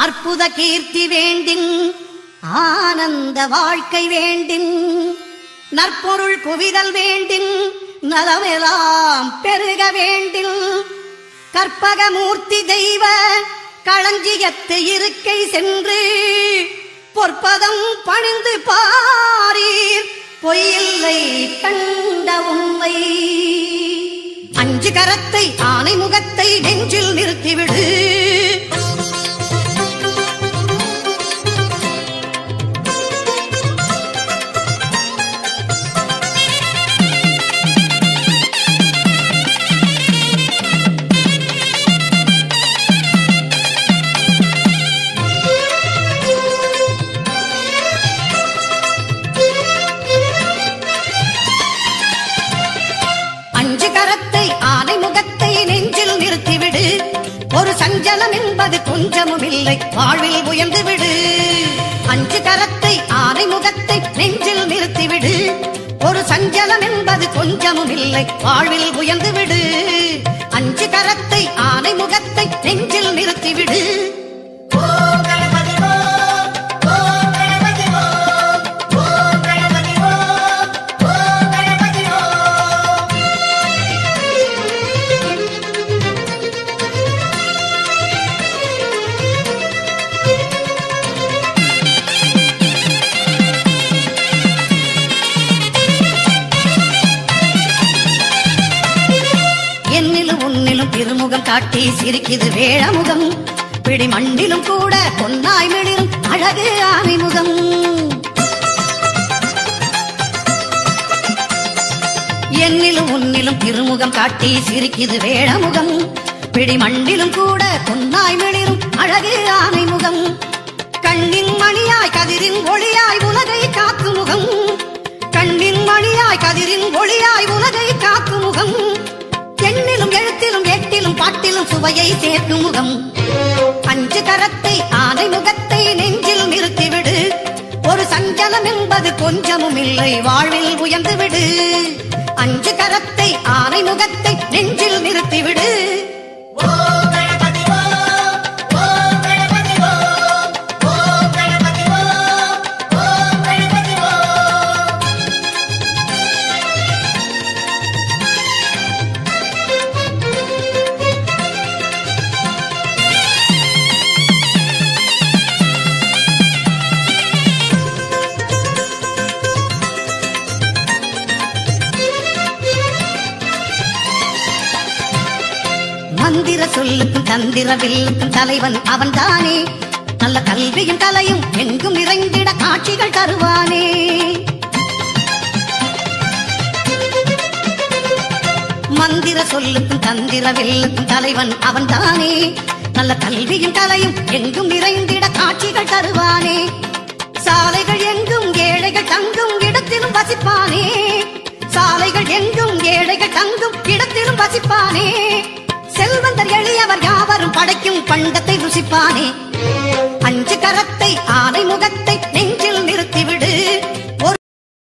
அற்புத கீர்த்தி வேண்டின் ஆனந்த வாழ்க்கை வேண்டின் நற்பொருள் குவிதல் வேண்டின் நலமெல்லாம் பெருக வேண்டின் கற்பகமூர்த்தி தெய்வ களஞ்சியத்து இருக்கை சென்று பொற்பதம் பணிந்து பாரீர் பொய்யில்லை கண்ட உண்மை. அஞ்சு கரத்தை ஆனை முகத்தை நெஞ்சில் நிறுத்திவிடு. ஒரு சஞ்சலம் என்பது கொஞ்சமும் இல்லை, வாழ்வில் உயர்ந்து விடு. அஞ்சு கரத்தை ஆனை முகத்தை நெஞ்சில் நிறுத்திவிடு. ஒரு சஞ்சலம் என்பது கொஞ்சமும் இல்லை, வாழ்வில் உயர்ந்து விடு. அஞ்சு கரத்தை ஆனை முகத்தை நெஞ்சில் நிறுத்திவிடு. திருமுகம் காட்டி சிரிக்குது வேழமுகம், பிடி மண்டிலும் கூட பொன்னாய் மிளிரும் அழகு ஆனைமுகம். என்னிலும் உன்னிலும் திருமுகம் காட்டி சிரிக்குது வேழமுகம், பிடி மண்டிலும் கூட பொன்னாய் மிளிரும் அழகு ஆனைமுகம். கண்ணின் மணியாய் கதிரின் ஒளியாய் உலகை காக்கும் முகம், கண்ணின் மணியாய் கதிரின் ஒளியாய் உலகை காக்கும் முகம். எண்ணிலும் எழுத்திலும் எட்டிலும் பாட்டிலும் சுவையை சேர்க்கும் முகம். அஞ்சு கரத்தை ஆனை முகத்தை நெஞ்சில் நிறுத்திவிடு. ஒரு சஞ்சலம் என்பது கொஞ்சமும் இல்லை, வாழ்வில் உயர்ந்து விடு. அஞ்சு கரத்தை ஆனை முகத்தை நெஞ்சில் நிறுத்திவிடு. மந்திர சொல்லுக்கும் தந்திர வில்லுக்கும் தலைவன் அவன் தானே, நல்ல கல்வியும் கலையும் எங்கும் நிறைந்திட காட்சிகள் தருவானே. மந்திர சொல்லுக்கும் தந்திர வில்லுக்கும் தலைவன் அவன் தானே, நல்ல கல்வியும் கலையும் எங்கும் நிறைந்திட காட்சிகள் தருவானே. சாலைகள் எங்கும் ஏழைகள் தங்கும் இடத்திலும் வசிப்பானே, சாலைகள் எங்கும் ஏழைகள் தங்கும் இடத்திலும் வசிப்பானே. செல்வந்தர் எளியவர் யாவரும் படைக்கும் பண்டத்தை ருசிப்பானே. அஞ்சு கரத்தை ஆனை முகத்தை